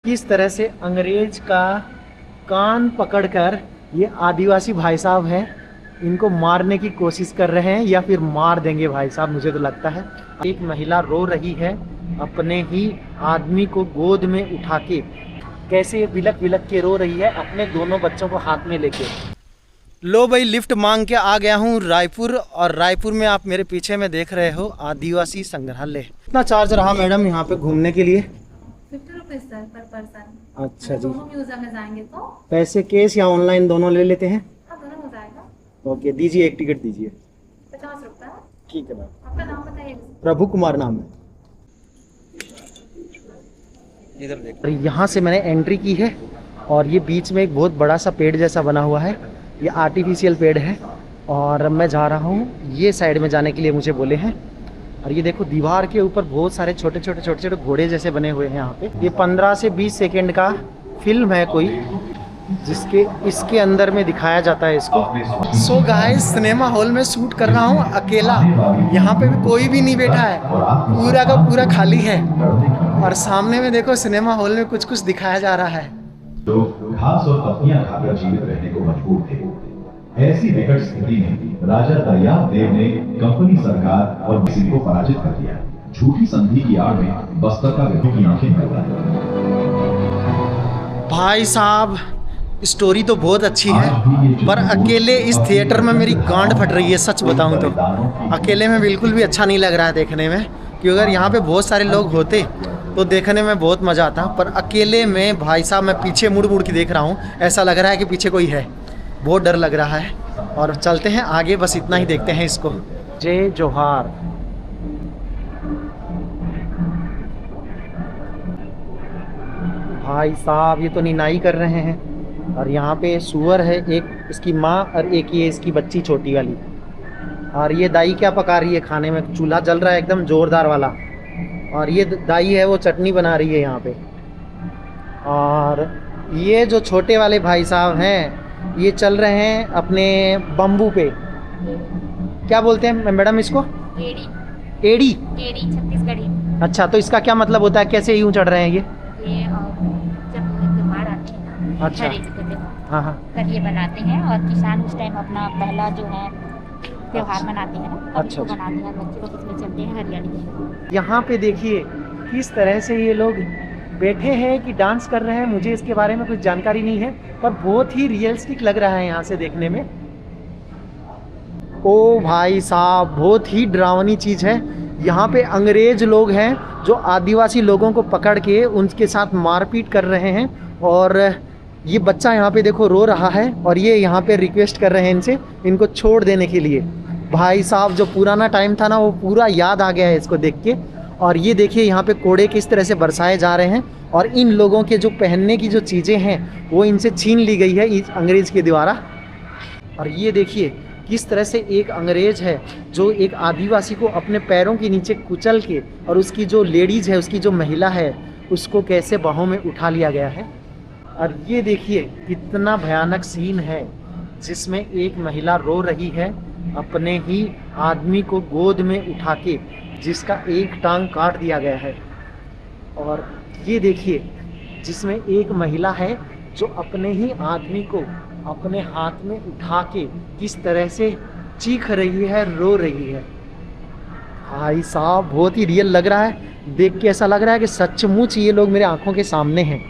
किस तरह से अंग्रेज का कान पकड़कर ये आदिवासी भाई साहब हैं इनको मारने की कोशिश कर रहे हैं या फिर मार देंगे भाई साहब। मुझे तो लगता है एक महिला रो रही है अपने ही आदमी को गोद में उठा के। कैसे बिलक बिलक के रो रही है अपने दोनों बच्चों को हाथ में लेके। लो भाई, लिफ्ट मांग के आ गया हूँ रायपुर। और रायपुर में आप मेरे पीछे में देख रहे हो आदिवासी संग्रहालय। कितना चार्ज रहा मैडम यहाँ पे घूमने के लिए? 50 रुपीज सर पर पर्सन। अच्छा जी। दोनों म्यूजियम में जाएंगे तो पैसे कैश या ऑनलाइन दोनों ले लेते हैं? हाँ, दोनों हो जाएगा। ओके, दीजिए एक टिकट दीजिए। 50 रुपए। ठीक है मैम। आपका नाम बताइए। प्रभु कुमार नाम है। इधर देख, यहाँ से मैंने एंट्री की है और ये बीच में एक बहुत बड़ा सा पेड़ जैसा बना हुआ है। ये आर्टिफिशियल पेड़ है और मैं जा रहा हूँ ये साइड में जाने के लिए मुझे बोले हैं। और ये देखो दीवार के ऊपर बहुत सारे छोटे छोटे घोड़े जैसे बने हुए हैं यहाँ पे। ये 15 से 20 सेकेंड का फिल्म है कोई, जिसके इसके अंदर में दिखाया जाता है इसको। सो गाइस, सिनेमा हॉल में शूट कर रहा हूँ अकेला। यहाँ पे भी कोई भी नहीं बैठा है, पूरा का पूरा खाली है। और सामने में देखो सिनेमा हॉल में कुछ कुछ दिखाया जा रहा है। लोग घास और पत्तियां खाकर जीवित रहने को मजबूर थे। ऐसी विकट स्थिति में राजा दरियाव देव ने कंपनी सरकार और किसी को पराजित कर दिया। झूठी संधि की आड़ में बस्तर का विद्रोह की आंखें खुला। भाई साहब, स्टोरी तो बहुत अच्छी है, पर अकेले इस थिएटर में मेरी गांड फट रही है। सच बताऊं तो अकेले में बिल्कुल भी अच्छा नहीं लग रहा है देखने में, कि अगर यहाँ पे बहुत सारे लोग होते तो देखने में बहुत मज़ा आता। पर अकेले में भाई साहब मैं पीछे मुड़ मुड़ के देख रहा हूँ, ऐसा लग रहा है कि पीछे कोई है। बहुत डर लग रहा है। और चलते हैं आगे, बस इतना ही देखते हैं इसको। जय जोहार। भाई साहब, ये तो निनाई कर रहे हैं। और यहाँ पे सुअर है, एक इसकी माँ और एक ये इसकी बच्ची छोटी वाली। और ये दाई क्या पका रही है खाने में? चूल्हा जल रहा है एकदम जोरदार वाला। और ये दाई है वो चटनी बना रही है यहाँ पे। और ये जो छोटे वाले भाई साहब हैं ये चल रहे हैं अपने बम्बू पे। क्या बोलते हैं मैडम इसको? एड़ी। एड़ी? एड़ी छत्तीसगढ़ी। अच्छा, तो इसका क्या मतलब होता है? कैसे यूं चढ़ रहे हैं ये? ये जब त्योहार आते हैं ना, अच्छा। हाँ हाँ। तब ये बनाते हैं और किसान उस टाइम अपना पहला जो है त्योहार मनाते हैं ना, अच्छा, अच्छा। बनाते हैं। बच्चे लोग इसमें चलते हैं हरियाली। यहाँ पे देखिए किस तरह से ये लोग बैठे हैं कि डांस कर रहे हैं। मुझे इसके बारे में कुछ जानकारी नहीं है, पर बहुत ही रियलिस्टिक लग रहा है यहाँ से देखने में। ओ भाई साहब, बहुत ही डरावनी चीज़ है। यहाँ पे अंग्रेज लोग हैं जो आदिवासी लोगों को पकड़ के उनके साथ मारपीट कर रहे हैं। और ये बच्चा यहाँ पे देखो रो रहा है और ये यहाँ पे रिक्वेस्ट कर रहे हैं इनसे, इनको छोड़ देने के लिए। भाई साहब, जो पुराना टाइम था ना वो पूरा याद आ गया है इसको देख के। और ये देखिए यहाँ पे कोड़े किस तरह से बरसाए जा रहे हैं और इन लोगों के जो पहनने की जो चीज़ें हैं वो इनसे छीन ली गई है इस अंग्रेज़ के द्वारा। और ये देखिए किस तरह से एक अंग्रेज है जो एक आदिवासी को अपने पैरों के नीचे कुचल के, और उसकी जो लेडीज़ है, उसकी जो महिला है, उसको कैसे बाहों में उठा लिया गया है। और ये देखिए कितना भयानक सीन है जिसमें एक महिला रो रही है अपने ही आदमी को गोद में उठा के, जिसका एक टांग काट दिया गया है। और ये देखिए जिसमें एक महिला है जो अपने ही आदमी को अपने हाथ में उठा के किस तरह से चीख रही है, रो रही है। भाई साहब, बहुत ही रियल लग रहा है देख के। ऐसा लग रहा है कि सचमुच ये लोग मेरे आंखों के सामने हैं।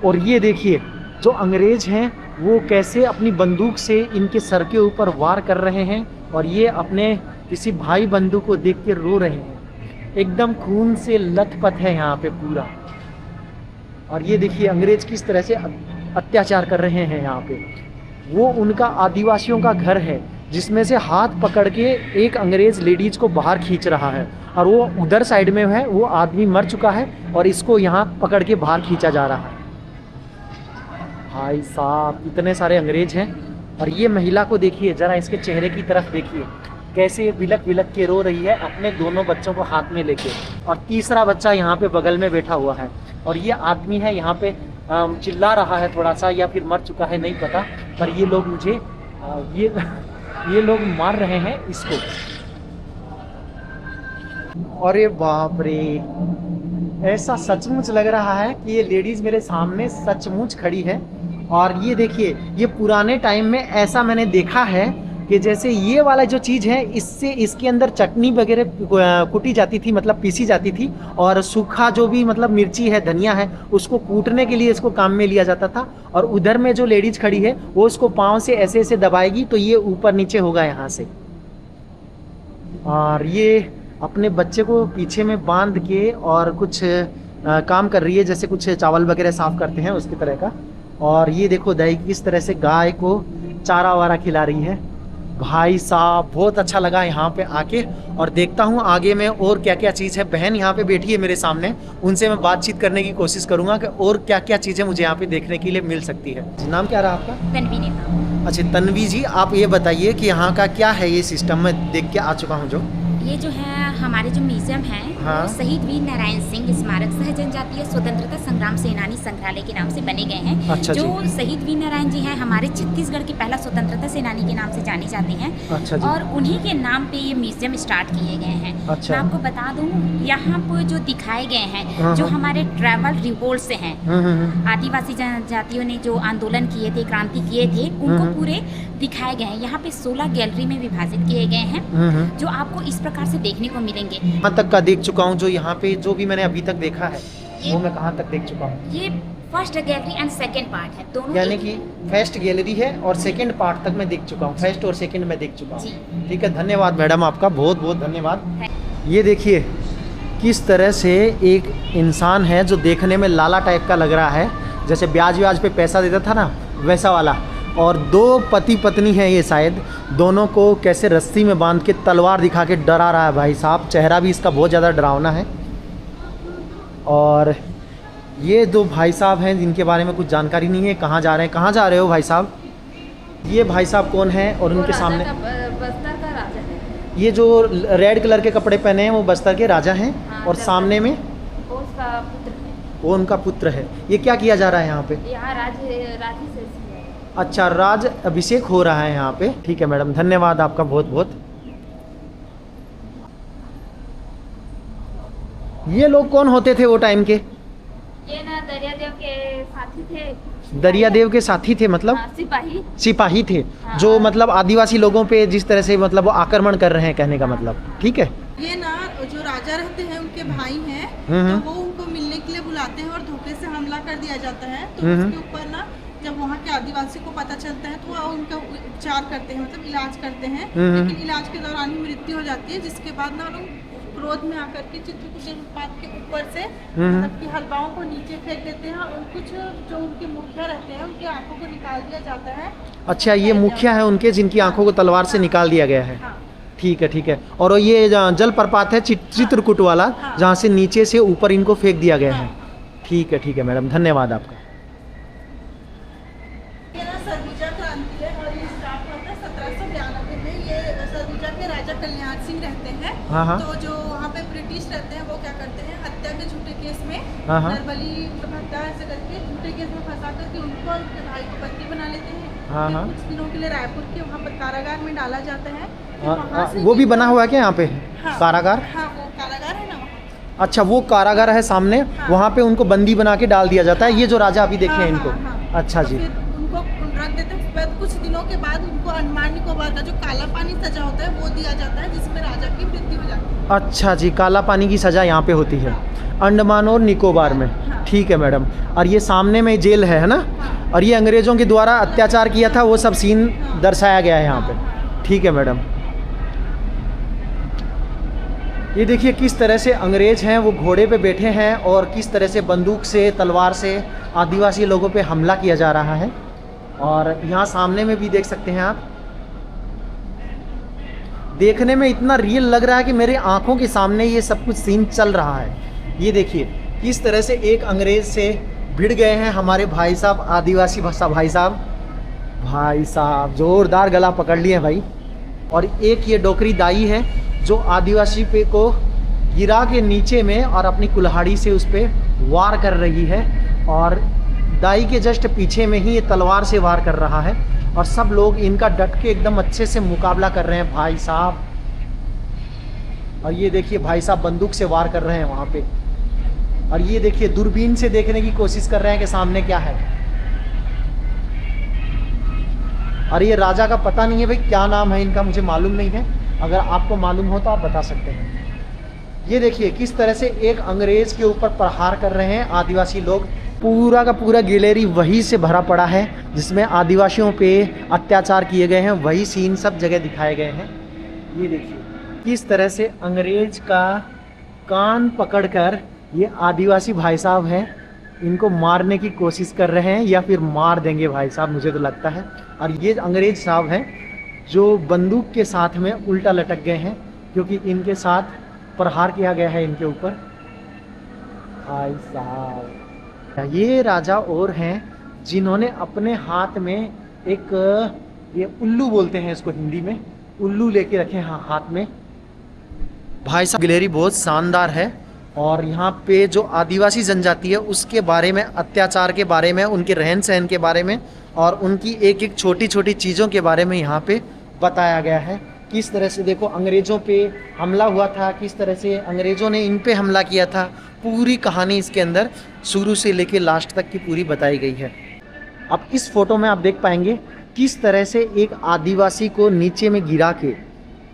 और ये देखिए जो अंग्रेज हैं वो कैसे अपनी बंदूक से इनके सर के ऊपर वार कर रहे हैं और ये अपने किसी भाई बंधु को देख के रो रहे हैं। एकदम खून से लथपथ है यहाँ पे पूरा। और ये देखिए अंग्रेज किस तरह से अत्याचार कर रहे हैं यहाँ पे। वो उनका आदिवासियों का घर है जिसमें से हाथ पकड़ के एक अंग्रेज लेडीज को बाहर खींच रहा है। और वो उधर साइड में है, वो आदमी मर चुका है और इसको यहाँ पकड़ के बाहर खींचा जा रहा है। भाई साहब, इतने सारे अंग्रेज हैं। और ये महिला को देखिए ज़रा, इसके चेहरे की तरफ देखिए कैसे बिलक बिलक के रो रही है अपने दोनों बच्चों को हाथ में लेके। और तीसरा बच्चा यहाँ पे बगल में बैठा हुआ है। और ये आदमी है यहाँ पे चिल्ला रहा है थोड़ा सा, या फिर मर चुका है नहीं पता। पर ये लोग मुझे ये लोग मार रहे हैं इसको। अरे बाप रे, ऐसा सचमुच लग रहा है कि ये लेडीज मेरे सामने सचमुच खड़ी है। और ये देखिए, ये पुराने टाइम में ऐसा मैंने देखा है कि जैसे ये वाला जो चीज़ है, इससे इसके अंदर चटनी वगैरह कुटी जाती थी, मतलब पीसी जाती थी, और सूखा जो भी मतलब मिर्ची है, धनिया है, उसको कूटने के लिए इसको काम में लिया जाता था। और उधर में जो लेडीज खड़ी है वो उसको पाँव से ऐसे ऐसे दबाएगी तो ये ऊपर नीचे होगा यहाँ से। और ये अपने बच्चे को पीछे में बांध के और कुछ काम कर रही है, जैसे कुछ चावल वगैरह साफ करते हैं उसकी तरह का। और ये देखो दाई किस तरह से गाय को चारा वारा खिला रही है। भाई साहब बहुत अच्छा लगा यहाँ पे आके, और देखता हूँ आगे में और क्या क्या चीज़ है। बहन यहाँ पे बैठी है मेरे सामने, उनसे मैं बातचीत करने की कोशिश करूँगा कि और क्या क्या चीज़ें मुझे यहाँ पे देखने के लिए मिल सकती है। नाम क्या रहा आपका? तन्वी ने कहा। अच्छा तन्वी जी, आप ये बताइए कि यहाँ का क्या है ये सिस्टम, मैं देख के आ चुका हूँ जो ये जो है हमारे जो म्यूजियम है, हाँ। वो शहीद वीर नारायण सिंह स्मारक सह जनजातीय स्वतंत्रता संग्राम सेनानी संग्रहालय के नाम से बने गए हैं। अच्छा जो जी। शहीद वीर नारायण जी हैं हमारे छत्तीसगढ़ के पहला स्वतंत्रता सेनानी के नाम से जाने जाते हैं। अच्छा जी। और उन्हीं के नाम पे ये म्यूजियम स्टार्ट किए गए हैं। अच्छा। मैं आपको बता दूं, यहाँ पर जो दिखाए गए हाँ, हैं, जो हाँ। हमारे ट्रैवल रिवोल्ट से हैं, आदिवासी जनजातियों ने जो आंदोलन किए थे, क्रांति किए थे, उनको पूरे दिखाए गए हैं। यहाँ पे 16 गैलरी में विभाजित किए गए हैं, जो आपको इस प्रकार से देखने को मिलेंगे। यहाँ तक का देख चुका हूँ, जो यहाँ पे जो भी मैंने अभी तक देखा है वो मैं कहाँ तक देख चुका हूँ। ये first gallery and second part है, दोनों यानी एक कि फर्स्ट गैलरी है और सेकंड पार्ट तक मैं देख चुका हूँ, फर्स्ट और सेकंड में देख चुका हूँ। जी। ठीक है, धन्यवाद मैडम, आपका बहुत बहुत धन्यवाद। ये देखिए किस तरह से एक इंसान है जो देखने में लाला टाइप का लग रहा है, जैसे ब्याज पे पैसा देता था ना, वैसा वाला। और दो पति पत्नी हैं ये शायद, दोनों को कैसे रस्सी में बांध के तलवार दिखा के डरा रहा है भाई साहब। चेहरा भी इसका बहुत ज़्यादा डरावना है। और ये दो भाई साहब हैं जिनके बारे में कुछ जानकारी नहीं है, कहाँ जा रहे हैं, कहाँ जा रहे हो भाई साहब? ये भाई साहब कौन हैं और उनके सामने बस्तर का राजा है। ये जो रेड कलर के कपड़े पहने हैं वो बस्तर के राजा हैं। हाँ, और सामने में वो उसका पुत्र है। वो उनका पुत्र है। ये क्या किया जा रहा है यहाँ पे? यहाँ राजी से अच्छा, राज अभिषेक हो रहा है यहाँ पे। ठीक है मैडम, धन्यवाद आपका बहुत बहुत। ये लोग कौन होते थे वो टाइम के? ये ना दरियादेव के साथी थे। दरियादेव के साथी थे मतलब? हाँ, सिपाही। सिपाही थे। हाँ। जो मतलब आदिवासी लोगों पे जिस तरह से मतलब वो आक्रमण कर रहे हैं, कहने का मतलब। ठीक है। ये ना जो राजा रहते हैं उनके भाई हैं, तो वो उनको मिलने के लिए बुलाते हैं और धोखे से हमला कर दिया जाता है। तो उसके ऊपर ना जब वहाँ के आदिवासी को पता चलता है तो वो उनका उपचार करते हैं, मतलब इलाज करते हैं। लेकिन इलाज के दौरान ही मृत्यु हो जाती है, जिसके बाद ना लोग क्रोध में आकर के चित्रकूट जलप्रपात के ऊपर से मतलब कि हलवाओं को नीचे फेंक देते हैं और कुछ जो उनके मुखिया रहते हैं उनकी आंखों को निकाल दिया जाता है। अच्छा, ये मुखिया है उनके जिनकी आंखों को तलवार से निकाल दिया गया है। हाँ। ठीक है, ठीक है। और ये जलप्रपात है चित्रकूट वाला, जहाँ से नीचे से ऊपर इनको फेंक दिया गया है। ठीक है, ठीक है मैडम, धन्यवाद आपका। ये ना सरगुजा क्रांति है और ये स्टार्ट होता है 1792 में। ये सरगुजा के राजा कल्याण सिंह रहते हैं। हाँ, हाँ। तो जो वहाँ पे ब्रिटिश रहते हैं वो क्या करते हैं, हत्या के झूठे केस में, हाँ, हाँ। नरबली हत्या ऐसे करके झूठे केस में फंसा करके उनको और उनके भाई को बंदी बना लेते हैं। हाँ, फिर हाँ। कुछ दिनों के लिए रायपुर के वहाँ पर कारागार में डाला जाता है। फिर हाँ, वहाँ से वो भी बना हुआ है क्या यहाँ पे? हाँ, कारागार? हाँ, वो कारागार है ना वहाँ। अच्छा, वो कारागार है सामने, हाँ। वहाँ पे उनको बंदी बना के डाल दिया जाता है। ये जो राजा अभी देखे हाँ, हैं इनको। हाँ, हाँ। अच्छा तो जी। फिर उनको रख देते हैं। फिर कुछ दिनों के बाद उनको अंडमान निकोबार का जो काला पानी सजा होता है वो दिया जाता है, जिसमें राजा की मृत्यु हो जाती है। अच्छा जी, काला पानी की सज़ा यहाँ पे होती है अंडमान और निकोबार में। हाँ। ठीक है मैडम। और ये सामने में जेल है ना? हाँ। और ये अंग्रेज़ों के द्वारा अत्याचार किया था, वो सब सीन दर्शाया गया है यहाँ पे। ठीक है मैडम। ये देखिए किस तरह से अंग्रेज़ हैं वो घोड़े पे बैठे हैं और किस तरह से बंदूक से, तलवार से आदिवासी लोगों पे हमला किया जा रहा है। और यहाँ सामने में भी देख सकते हैं आप, देखने में इतना रियल लग रहा है कि मेरे आंखों के सामने ये सब कुछ सीन चल रहा है। ये देखिए किस तरह से एक अंग्रेज़ से भिड़ गए हैं हमारे भाई साहब, आदिवासी भाई साहब ज़ोरदार गला पकड़ लिए भाई। और एक ये डोकरी दाई है जो आदिवासी पे को गिरा के नीचे में और अपनी कुल्हाड़ी से उस पर वार कर रही है। और दाई के जस्ट पीछे में ही ये तलवार से वार कर रहा है। और सब लोग इनका डट के एकदम अच्छे से मुकाबला कर रहे हैं भाई साहब। और ये देखिए भाई साहब बंदूक से वार कर रहे हैं वहाँ पे। और ये देखिए दूरबीन से देखने की कोशिश कर रहे हैं कि सामने क्या है। और ये राजा का पता नहीं है भाई, क्या नाम है इनका मुझे मालूम नहीं है, अगर आपको मालूम हो तो आप बता सकते हैं। ये देखिए किस तरह से एक अंग्रेज के ऊपर प्रहार कर रहे हैं आदिवासी लोग। पूरा का पूरा गैलरी वही से भरा पड़ा है जिसमें आदिवासियों पे अत्याचार किए गए हैं, वही सीन सब जगह दिखाए गए हैं। ये देखिए किस तरह से अंग्रेज का कान पकड़कर ये आदिवासी भाई साहब हैं, इनको मारने की कोशिश कर रहे हैं या फिर मार देंगे भाई साहब, मुझे तो लगता है। और ये अंग्रेज साहब हैं जो बंदूक के साथ में उल्टा लटक गए हैं क्योंकि इनके साथ प्रहार किया गया है इनके ऊपर। भाई साहब ये राजा और हैं जिन्होंने अपने हाथ में एक, ये उल्लू बोलते हैं इसको हिंदी में, उल्लू लेके रखे हैं हाथ में। भाई साहब गैलरी बहुत शानदार है और यहाँ पे जो आदिवासी जनजाति है उसके बारे में, अत्याचार के बारे में, उनके रहन सहन के बारे में और उनकी एक एक छोटी छोटी चीज़ों के बारे में यहाँ पे बताया गया है। किस तरह से देखो अंग्रेज़ों पे हमला हुआ था, किस तरह से अंग्रेज़ों ने इन पे हमला किया था, पूरी कहानी इसके अंदर शुरू से लेके लास्ट तक की पूरी बताई गई है। अब इस फोटो में आप देख पाएंगे किस तरह से एक आदिवासी को नीचे में गिरा के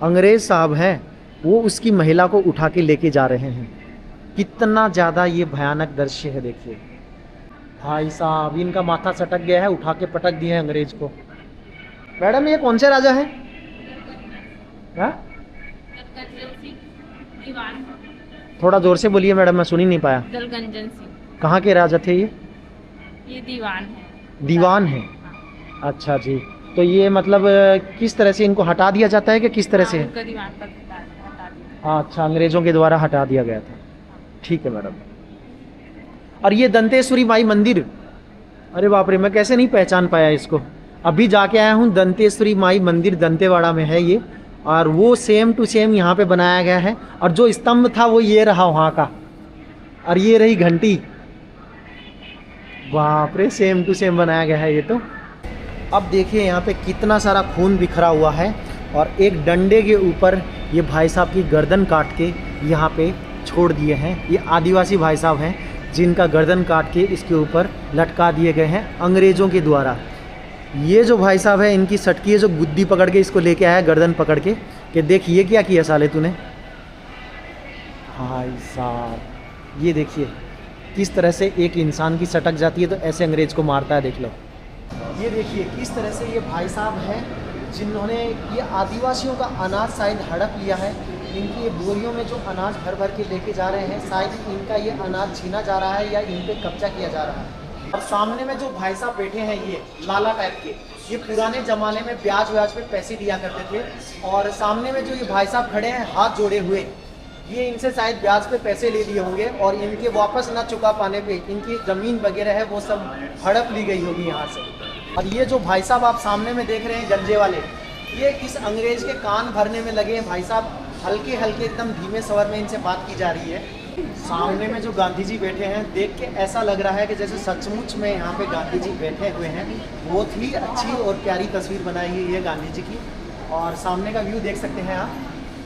अंग्रेज़ साहब हैं वो उसकी महिला को उठा के लेके जा रहे हैं। कितना ज़्यादा ये भयानक दृश्य है। देखिए भाई साहब इनका माथा सटक गया है, उठा के पटक दिए हैं अंग्रेज को। मैडम ये कौन से राजा हैं? थोड़ा जोर से बोलिए मैडम, मैं सुन ही नहीं पाया। दलगंजन सिंह। कहाँ के राजा थे ये दीवान है। दीवान है, अच्छा जी। तो ये मतलब किस तरह से इनको हटा दिया जाता है कि किस तरह से? दीवान पर हटा दिया। अच्छा, अंग्रेजों के द्वारा हटा दिया गया था। ठीक है मैडम। और ये दंतेश्वरी माई मंदिर, अरे बाप रे, मैं कैसे नहीं पहचान पाया इसको। अभी जाके आया हूँ, दंतेश्वरी माई मंदिर दंतेवाड़ा में है ये, और वो सेम टू सेम यहाँ पे बनाया गया है। और जो स्तंभ था वो ये रहा वहाँ का, और ये रही घंटी। बाप रे, सेम टू सेम बनाया गया है ये तो। अब देखिए यहाँ पे कितना सारा खून बिखरा हुआ है और एक डंडे के ऊपर ये भाई साहब की गर्दन काट के यहाँ पे छोड़ दिए हैं। ये आदिवासी भाई साहब हैं जिनका गर्दन काट के इसके ऊपर लटका दिए गए हैं अंग्रेज़ों के द्वारा। ये जो भाई साहब है इनकी सटकी है जो गुद्दी पकड़ के इसको लेके आया गर्दन पकड़ के, कि देख ये क्या किया साले तूने। भाई साहब ये देखिए किस तरह से एक इंसान की सटक जाती है तो ऐसे अंग्रेज को मारता है, देख लो। ये देखिए किस तरह से ये भाई साहब हैं जिन्होंने ये आदिवासियों का अनाज शायद हड़प लिया है। इनकी ये बोरियों में जो अनाज भर भर के लेके जा रहे हैं, शायद इनका ये अनाज छीना जा रहा है या इन पे कब्जा किया जा रहा है। और सामने में जो भाई साहब बैठे हैं ये लाला टाइप के, ये पुराने ज़माने में ब्याज व्याज पे पैसे दिया करते थे। और सामने में जो ये भाई साहब खड़े हैं हाथ जोड़े हुए, ये इनसे शायद ब्याज पे पैसे ले लिए होंगे और इनके वापस ना चुका पाने पे इनकी ज़मीन वगैरह है वो सब हड़प ली गई होगी यहाँ से। और ये जो भाई साहब आप सामने में देख रहे हैं गंजे वाले, ये इस अंग्रेज के कान भरने में लगे हैं भाई साहब। हल्के हल्के एकदम धीमे स्वर में इनसे बात की जा रही है। सामने में जो गांधी जी बैठे हैं, देख के ऐसा लग रहा है कि जैसे सचमुच में यहाँ पे गांधी जी बैठे हुए हैं। बहुत ही अच्छी और प्यारी तस्वीर बनाई हुई है गांधी जी की। और सामने का व्यू देख सकते हैं आप,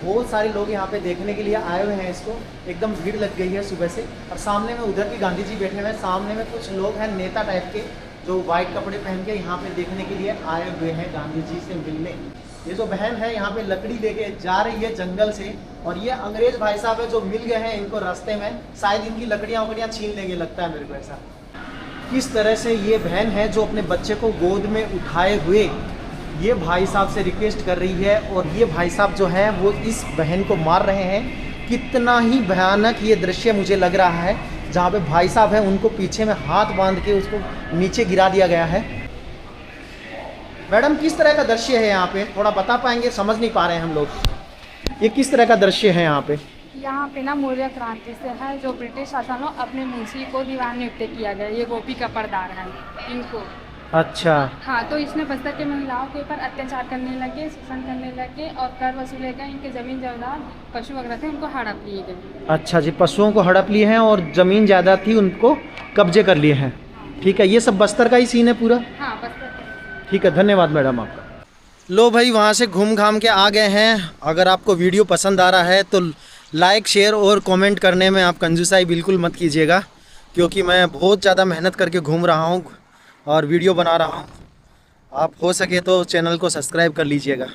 बहुत सारे लोग यहाँ पे देखने के लिए आए हुए हैं इसको, एकदम भीड़ लग गई है सुबह से। और सामने में उधर भी गांधी जी बैठे हुए हैं, सामने में कुछ लोग हैं नेता टाइप के जो वाइट कपड़े पहन के यहाँ पे देखने के लिए आए हुए हैं गांधी जी से मिलने। ये जो बहन है यहाँ पे लकड़ी लेके जा रही है जंगल से, और ये अंग्रेज भाई साहब है जो मिल गए हैं इनको रास्ते में, शायद इनकी लकड़ियाँ वकड़ियाँ छीन लेंगे, लगता है मेरे को ऐसा। किस तरह से ये बहन है जो अपने बच्चे को गोद में उठाए हुए ये भाई साहब से रिक्वेस्ट कर रही है, और ये भाई साहब जो हैं वो इस बहन को मार रहे हैं। कितना ही भयानक ये दृश्य मुझे लग रहा है, जहाँ पे भाई साहब हैं उनको पीछे में हाथ बांध के उसको नीचे गिरा दिया गया है। मैडम किस तरह का दृश्य है यहाँ पे, थोड़ा बता पाएंगे, समझ नहीं पा रहे हैं हम लोग। ये किस तरह का दृश्य है यहाँ पे? यहाँ पे ना मौर्य क्रांति से है, जो ब्रिटिश शासन हो अपने मुंशी को दीवान नियुक्त किया गया। ये गोपी का परदार है इनको। अच्छा हाँ, तो इसने बस्तर के महिलाओं के ऊपर अत्याचार करने लगे, शोषण करने लगे और कर वसूले गए। इनके जमीन जायदाद पशु वगैरह थे उनको हड़प लिए गए। अच्छा जी, पशुओं को हड़प लिए हैं और ज़मीन जायदाद थी उनको कब्जे कर लिए हैं। ठीक है, ये सब बस्तर का ही सीन है पूरा? हाँ बस्तर। ठीक है, धन्यवाद मैडम आपका। लो भाई, वहाँ से घूम घाम के आ गए हैं। अगर आपको वीडियो पसंद आ रहा है तो लाइक शेयर और कमेंट करने में आप कंजूसाई बिल्कुल मत कीजिएगा, क्योंकि मैं बहुत ज़्यादा मेहनत करके घूम रहा हूँ और वीडियो बना रहा हूँ। आप हो सके तो चैनल को सब्सक्राइब कर लीजिएगा।